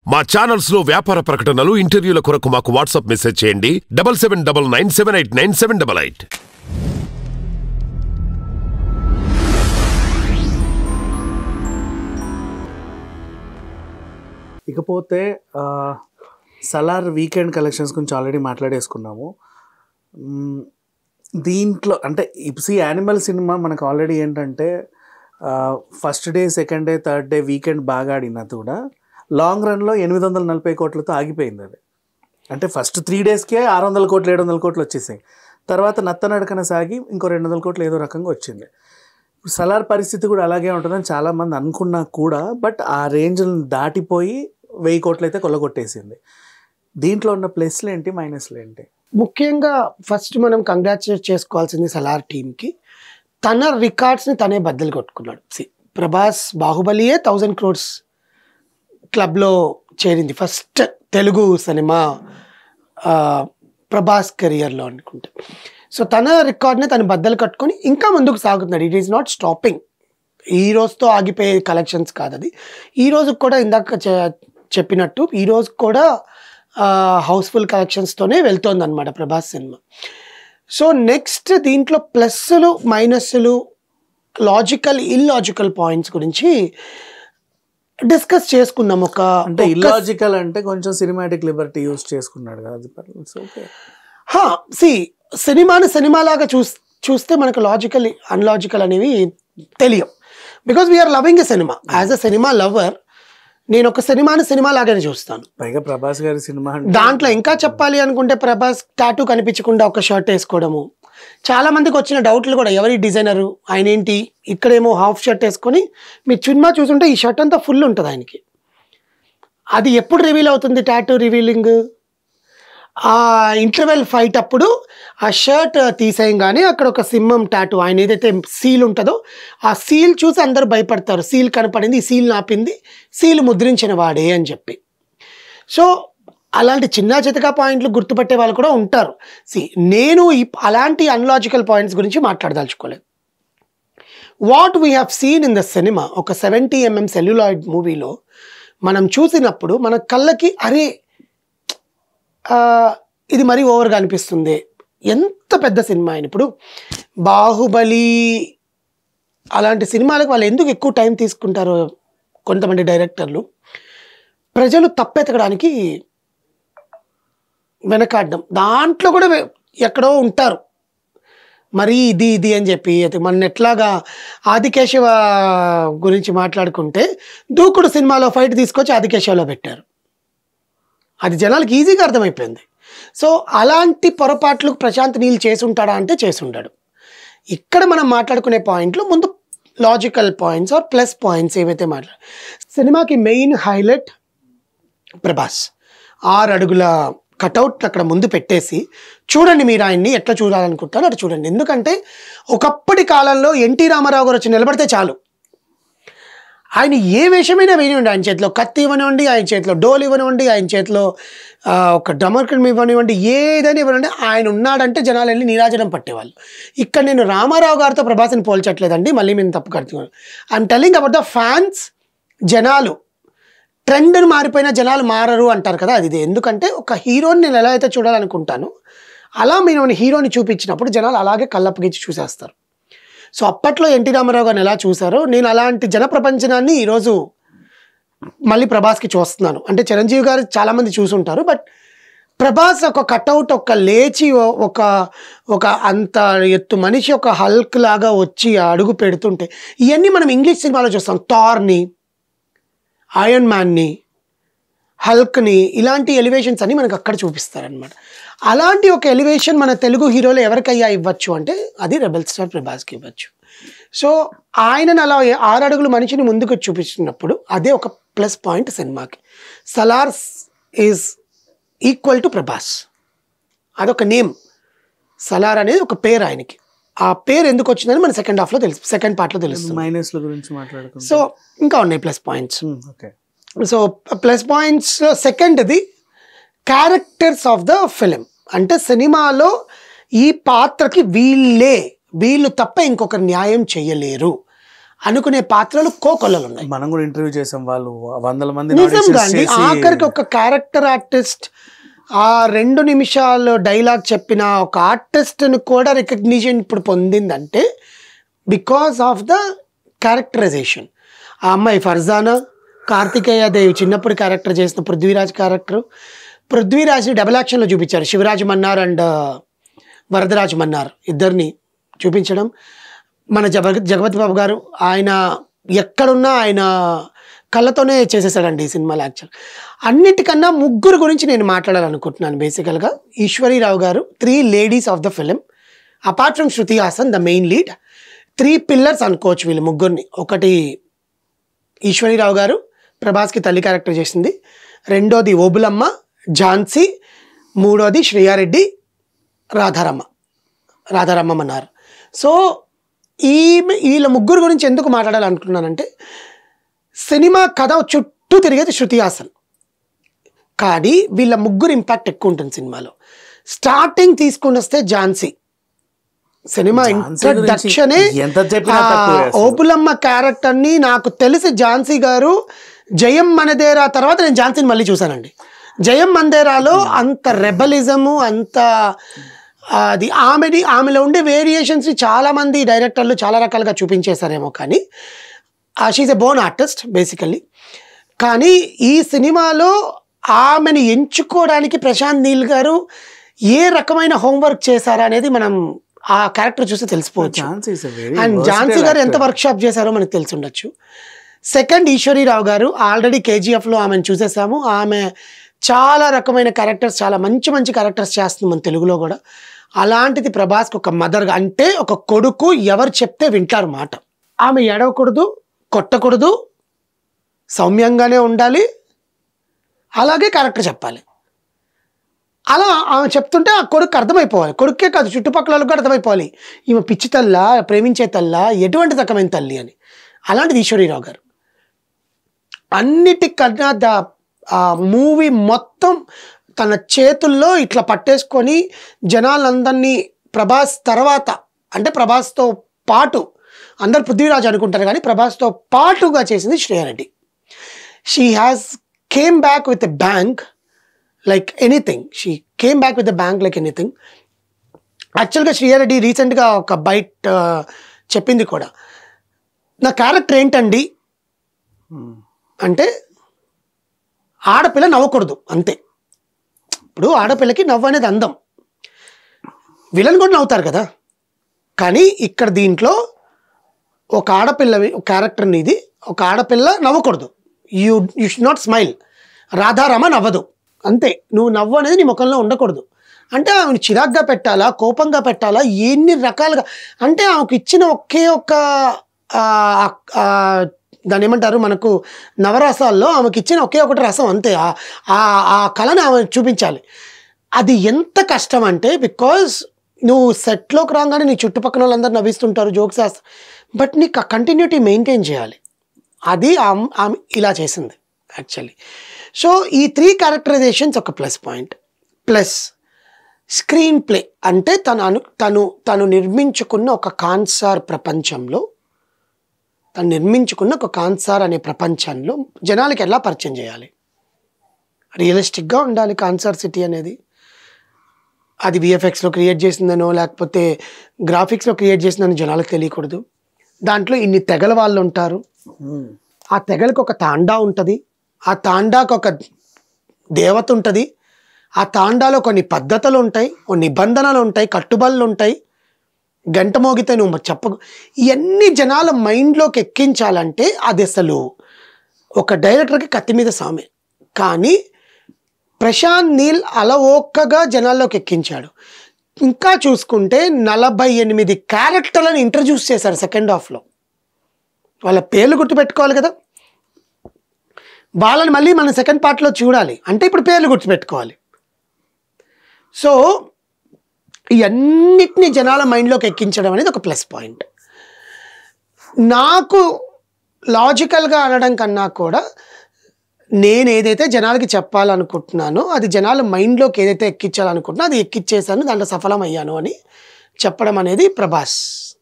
మా ఛానల్స్ లో వ్యాపార ప్రకటనలు ఇంటర్వ్యూల కొరకు మాకు వాట్సాప్ మెసేజ్ చేయండి 7799978978. ఇకపోతే సలార్ వీకెండ్ కలెక్షన్స్ గురించి ఆల్రెడీ మాట్లాడేసుకున్నాము. దీంట్లో అంటే ఇప్సీ యానిమల్ సినిమా మనకు ఆల్రెడీ ఏంటంటే first day, second day, third day weekend బాగా ఆడినా కూడా లాంగ్ రన్లో 840 కోట్లతో ఆగిపోయింది. అది అంటే ఫస్ట్ 3 డేస్కే 600 కోట్లు 700 కోట్లు వచ్చేసాయి. తర్వాత నత్తనడకన సాగి ఇంకో 200 కోట్లు ఏదో రకంగా వచ్చింది. సలార్ పరిస్థితి కూడా అలాగే ఉంటుందని చాలామంది అనుకున్నా కూడా బట్ ఆ రేంజ్ని దాటిపోయి 1000 కోట్లు అయితే కొల్లగొట్టేసింది. దీంట్లో ఉన్న ప్లస్లు ఏంటి, మైనస్లు ఏంటి? ముఖ్యంగా ఫస్ట్ మనం కంగ్రాచులేట్ చేసుకోవాల్సింది సలార్ టీమ్కి. తన రికార్డ్స్ని తనే బద్దలు కొట్టుకున్నాడు. ప్రభాస్ బాహుబలియే 1000 crores క్లబ్లో చేరింది, ఫస్ట్ తెలుగు సినిమా ప్రభాస్ కెరియర్లో అనుకుంటే. సో తన రికార్డ్ని తను బద్దలు కట్టుకొని ఇంకా ముందుకు సాగుతున్నాడు. It is not stopping. ఈ రోజుతో ఆగిపోయే కలెక్షన్స్ కాదు అది. ఈ రోజు కూడా ఇందాక చెప్పినట్టు ఈ రోజు కూడా హౌస్ఫుల్ కలెక్షన్స్తోనే వెళ్తోంది అనమాట ప్రభాస్ సినిమా. సో నెక్స్ట్ దీంట్లో ప్లస్లు మైనస్లు, లాజికల్ ఇల్లాజికల్ పాయింట్స్ గురించి డిస్కస్ చేసుకుందాం. అంటే ఇల్లాజికల్ అంటే కొంచెం సినిమాటిక్ లిబర్టీ యూజ్ చేసుకున్నాడు కదా. సినిమాని సినిమాలాగా చూస్తే మనకు లాజికల్ అన్లాజికల్ అనేవి తెలియవు. Because we are loving a cinema. As a cinema lover నేను ఒక సినిమాని సినిమా లాగానే చూస్తాను. పైగా ప్రభాస్ గారి సినిమా దాంట్లో ఇంకా చెప్పాలి అనుకుంటే ప్రభాస్ టాటూ కనిపించకుండా ఒక షర్ట్ వేసుకోవడము, చాలా మందికి వచ్చిన డౌట్లు కూడా ఎవరి డిజైనరు, ఆయన ఏంటి, ఇక్కడేమో హాఫ్ షర్ట్ వేసుకొని మీరు సినిమా చూసుంటే ఈ షర్ట్ అంతా ఫుల్ ఉంటుంది ఆయనకి. అది ఎప్పుడు రివీల్ అవుతుంది టాటూ రివీలింగ్? ఆ ఇంటర్వెల్ ఫైట్ అప్పుడు ఆ షర్ట్ తీసేయంగానే అక్కడ ఒక సింహం టాటూ, ఆయన ఏదైతే సీల్ ఉంటుందో ఆ సీల్ చూసి అందరూ భయపడతారు. సీల్ కనపడింది, ఈ సీల్ నాపింది, సీల్ ముద్రించిన వాడే అని చెప్పి. సో అలాంటి చిన్న చితకా పాయింట్లు గుర్తుపట్టే వాళ్ళు కూడా ఉంటారు. నేను అలాంటి అన్లాజికల్ పాయింట్స్ గురించి మాట్లాడదలుచుకోలేదు. What we have seen in the cinema, ఒక 70mm సెల్యులాయిడ్ మూవీలో మనం చూసినప్పుడు మన కళ్ళకి అరే ఇది మరీ ఓవర్గా అనిపిస్తుంది. ఎంత పెద్ద సినిమా అయిన ఇప్పుడు బాహుబలి అలాంటి సినిమాలకు వాళ్ళు ఎందుకు ఎక్కువ టైం తీసుకుంటారో కొంతమంది డైరెక్టర్లు, ప్రజలు తప్పెతకడానికి వెనకాడడం, దాంట్లో కూడా ఎక్కడో ఉంటారు మరి ఇది అని చెప్పి. మన ఎట్లాగా ఆదికేశవ గురించి మాట్లాడుకుంటే దూకుడు సినిమాలో ఫైట్ తీసుకొచ్చి ఆదికేశవలో పెట్టారు. అది జనాలకు ఈజీగా అర్థమైపోయింది. సో అలాంటి పొరపాట్లు ప్రశాంత్ నీల్ చేసి ఉంటాడా అంటే చేసి ఉంటాడు. ఇక్కడ మనం మాట్లాడుకునే పాయింట్లు ముందు logical points are plus points ఏవైతే సినిమాకి మెయిన్ హైలైట్ ప్రభాస్ 6 అడుగుల కటౌట్ అక్కడ ముందు పెట్టేసి చూడండి, మీరు ఆయన్ని ఎట్లా చూడాలనుకుంటారో అటు చూడండి. ఎందుకంటే ఒకప్పటి కాలంలో ఎన్టీ రామారావు గారు వచ్చి నిలబడితే చాలు, ఆయన ఏ వేషమైనా వేయనివ్వండి, ఆయన చేతిలో కత్తి ఇవ్వనివ్వండి, ఆయన చేతిలో డోల్ ఇవ్వనివ్వండి, ఆయన చేతిలో ఒక డమర్కం ఇవ్వనివ్వండి, ఏదైనా ఇవ్వనివ్వండి, ఆయన ఉన్నాడంటే జనాలు వెళ్ళి నీరాజనం పట్టేవాళ్ళు. ఇక్కడ నేను రామారావు గారితో ప్రభాస్ని పోల్చట్లేదండి, మళ్ళీ మేము తప్పు కడుతున్నాను. I'm telling about the fans. జనాలు ట్రెండ్ని మారిపోయిన జనాలు మారరు అంటారు కదా, అది ఎందుకంటే ఒక హీరోని నేను ఎలా అయితే చూడాలనుకుంటాను అలా మీరు హీరోని చూపించినప్పుడు జనాలు అలాగే కళ్ళప్పగించి చూసేస్తారు. సో అప్పట్లో ఎన్టీ రామారావు గారిని ఎలా చూసారో నేను అలాంటి జన ప్రపంచనాన్ని ఈరోజు మళ్ళీ ప్రభాస్కి చూస్తున్నాను. అంటే చిరంజీవి గారు చాలామంది చూసుంటారు, బట్ ప్రభాస్ ఒక కట్అవుట్, ఒక లేచి ఒక అంత ఎత్తు మనిషి ఒక హల్క్ లాగా వచ్చి అడుగు పెడుతుంటే ఇవన్నీ మనం ఇంగ్లీష్ సినిమాలో చూస్తాం. థార్ని, ఐరన్ మ్యాన్ని, హల్క్ని, ఇలాంటి ఎలివేషన్స్ అని మనకు అక్కడ చూపిస్తారనమాట. అలాంటి ఒక ఎలివేషన్ మన తెలుగు హీరోలు ఎవరికయ్యా ఇవ్వచ్చు అంటే అది రెబెల్ స్టార్ ప్రభాస్కి ఇవ్వచ్చు. సో ఆయనను అలా 6 అడుగుల మనిషిని ముందుకు చూపించినప్పుడు అదే ఒక ప్లస్ పాయింట్ సినిమాకి. Salaar is equal to Prabhas, అదొక నేమ్. సలార్ అనేది ఒక పేరు ఆయనకి. ఆ పేరు ఎందుకు వచ్చిందని మన సెకండ్ పార్ట్లో తెలుస్తుంది. మైనస్ల గురించి మాట్లాడుకుంటాం. సో ఇంకా ఉన్నాయి plus points. Okay, so plus points సెకండ్ది క్యారెక్టర్స్ ఆఫ్ ద ఫిలిం. అంటే సినిమాలో ఈ పాత్రకి వీళ్ళు తప్ప ఇంకొకరు న్యాయం చేయలేరు అనుకునే పాత్రలు కోకొల్లలు ఉన్నాయి. మనం కూడా ఇంటర్వ్యూ చేసాం, వాళ్ళు 100 మంది నిజంగా అండి. ఆఖరికి ఒక క్యారెక్టర్ ఆర్టిస్ట్ ఆ 2 నిమిషాలు డైలాగ్ చెప్పిన ఒక ఆర్టిస్ట్ని కూడా రికగ్నిషన్ ఇప్పుడు పొందిందంటే బికాస్ ఆఫ్ ద క్యారెక్టరైజేషన్. ఆ అమ్మాయి ఫర్జానా, కార్తికేయ దేవి చిన్నప్పుడు క్యారెక్టర్ చేసిన పృథ్వీరాజ్ క్యారెక్టర్. పృథ్వీరాజ్ని డబుల్ యాక్షన్లో చూపించారు, శివరాజ్ మన్నార్ అండ్ వరదరాజ్ మన్నార్ ఇద్దరిని చూపించడం. మన జగపతి బాబు గారు ఆయన ఎక్కడున్నా ఆయన కళ్ళతోనే చేసేసాడండి ఈ సినిమాలో. యాక్చువల్ అన్నిటికన్నా ముగ్గురు గురించి నేను మాట్లాడాలనుకుంటున్నాను బేసికల్గా. ఈశ్వరీరావు గారు 3 ladies of the film, apart from Shruti Haasan the main lead. 3 pillars అనుకోవచ్చు వీళ్ళు ముగ్గురిని. ఒకటి ఈశ్వరీరావు గారు ప్రభాస్కి తల్లి క్యారెక్టర్ చేసింది, రెండోది ఓబులమ్మ ఝాన్సీ, మూడోది శ్రేయారెడ్డి రాధారమ్మ అన్నారు. సో వీళ్ళ ముగ్గురు గురించి ఎందుకు మాట్లాడాలనుకున్నానంటే సినిమా కథ చుట్టూ తిరిగేది శృతి హాసన్, కానీ వీళ్ళ ముగ్గురు ఇంపాక్ట్ ఎక్కువ ఉంటుంది సినిమాలో. స్టార్టింగ్ తీసుకుని వస్తే ఝాన్సీ, సినిమా ఇంట్రడక్షనే ఓపులమ్మ క్యారెక్టర్ని నాకు తెలిసి ఝాన్సీ గారు జయం మనదేరా తర్వాత నేను ఝాన్సీని మళ్ళీ చూశానండి. జయం మందేరాలో అంత రెబలిజము, అంత అది ఆమెలో ఉండే వేరియేషన్స్ని చాలామంది డైరెక్టర్లు చాలా రకాలుగా చూపించేశారేమో, కానీ she's a born artist basically. కానీ ఈ సినిమాలో ఆమెను ఎంచుకోవడానికి ప్రశాంత్ నీల్ గారు ఏ రకమైన హోంవర్క్ చేశారా అనేది మనం ఆ క్యారెక్టర్ చూస్తే తెలిసిపోవచ్చు. అండ్ ఝాన్సీ గారు ఎంత వర్క్షాప్ చేశారో మనకు తెలిసి ఉండొచ్చు. సెకండ్ ఈశ్వరీరావు గారు, ఆల్రెడీ కేజీఎఫ్లో ఆమెను చూసేసాము. ఆమె చాలా రకమైన క్యారెక్టర్స్, చాలా మంచి మంచి క్యారెక్టర్స్ చేస్తుంది మన తెలుగులో కూడా. అలాంటిది ప్రభాస్కి ఒక మదర్గా, అంటే ఒక కొడుకు ఎవరు చెప్తే వింటారు మాట. ఆమె ఎడవకూడదు, కొట్టకూడదు, సౌమ్యంగానే ఉండాలి, అలాగే క్యారెక్టర్ చెప్పాలి. అలా ఆమె చెప్తుంటే ఆ కొడుకు అర్థమైపోవాలి. కొడుకే కాదు చుట్టుపక్కల వాళ్ళకి కూడా అర్థమైపోవాలి ఈమె పిచ్చి తల్లా, ప్రేమించే తల్లా, ఎటువంటి రకమైన తల్లి అని. అలాంటిది ఈశ్వరీరావు గారు. అన్నిటికన్నా ఆ మూవీ మొత్తం తన చేతుల్లో ఇట్లా పట్టేసుకొని జనాలందరినీ ప్రభాస్ తర్వాత, అంటే ప్రభాస్తో పాటు అందరు పృథ్వీరాజ్ అనుకుంటారు కానీ ప్రభాస్తో పాటుగా చేసింది Shreya Reddy. She has came back with a bank like anything. She came back with a bank like anything. యాక్చువల్గా శ్రేయారెడ్డి రీసెంట్గా ఒక బైట్ చెప్పింది కూడా, నా క్యారెక్టర్ ఏంటండి అంటే ఆడపిల్ల నవ్వకూడదు అంతే. ఇప్పుడు ఆడపిల్లకి నవ్వు అనేది అందం, విలన్ కూడా నవ్వుతారు కదా. కానీ ఇక్కడ దీంట్లో ఒక ఆడపిల్ల క్యారెక్టర్ని, ఇది ఒక ఆడపిల్ల నవ్వకూడదు, యూ షుడ్ నాట్ స్మైల్. రాధారమ నవ్వదు అంతే, నువ్వు నవ్వు అనేది నీ ముఖంలో ఉండకూడదు. అంటే ఆమెను చిరాగ్గా పెట్టాలా, కోపంగా పెట్టాలా, ఎన్ని రకాలుగా. అంటే ఆమెకు ఇచ్చిన ఒకే ఒక్క దాన్ని ఏమంటారు మనకు నవరసాల్లో ఆమెకి ఇచ్చిన ఒకే ఒకటి రసం అంతే. ఆ కళని ఆమె చూపించాలి. అది ఎంత కష్టం అంటే, బికాజ్ నువ్వు సెట్లోకి రాగానే నీ చుట్టుపక్కల వాళ్ళందరూ నవ్విస్తుంటారు, జోక్స్ వేస్తారు, బట్ నీకు ఆ కంటిన్యూటీ మెయింటైన్ చేయాలి. అది ఆమె ఇలా చేసింది యాక్చువల్లీ. సో ఈ 3 క్యారెక్టరైజేషన్స్ ఒక plus point. Plus screen play, అంటే తను నిర్మించుకున్న ఒక కాన్సార్ ప్రపంచంలో, తను నిర్మించుకున్న ఒక కాన్సార్ అనే ప్రపంచంలో జనాలకి ఎలా పరిచయం చేయాలి. రియలిస్టిక్గా ఉండాలి కాన్సార్ సిటీ అనేది. అది విఎఫ్ఎక్స్లో క్రియేట్ చేసిందనో లేకపోతే గ్రాఫిక్స్లో క్రియేట్ చేసిందని జనాలకు తెలియకూడదు. దాంట్లో ఇన్ని తెగల వాళ్ళు ఉంటారు, ఆ తెగలకు ఒక తాండా ఉంటుంది, ఆ తాండాకు ఒక దేవత ఉంటుంది, ఆ తాండాలో కొన్ని పద్ధతులు ఉంటాయి, కొన్ని నిబంధనలు ఉంటాయి, కట్టుబడులు ఉంటాయి. గంట మోగితే నువ్వు చెప్పకు. ఇవన్నీ జనాల మైండ్లోకి ఎక్కించాలంటే అది అసలు ఒక డైరెక్టర్కి కత్తి మీద సామే. కానీ ప్రశాంత్ నీల్ అలవోకగా జనాల్లోకి ఎక్కించాడు. ఇంకా చూసుకుంటే 48 క్యారెక్టర్లను ఇంట్రడ్యూస్ చేశారు సెకండ్ హాఫ్లో. వాళ్ళ పేర్లు గుర్తుపెట్టుకోవాలి కదా, వాళ్ళని మళ్ళీ మనం సెకండ్ పార్ట్లో చూడాలి అంటే ఇప్పుడు పేర్లు గుర్తుపెట్టుకోవాలి. సో ఇవన్నిటిని జనాల మైండ్లోకి ఎక్కించడం అనేది ఒక ప్లస్ పాయింట్. నాకు లాజికల్గా అనడం కన్నా కూడా నేను ఏదైతే జనాలకి చెప్పాలనుకుంటున్నానో అది జనాల మైండ్లోకి ఏదైతే ఎక్కించాలనుకుంటున్నా అది ఎక్కిచ్చేసాను, దాంట్లో సఫలం అయ్యాను అని చెప్పడం అనేది ప్రభాస్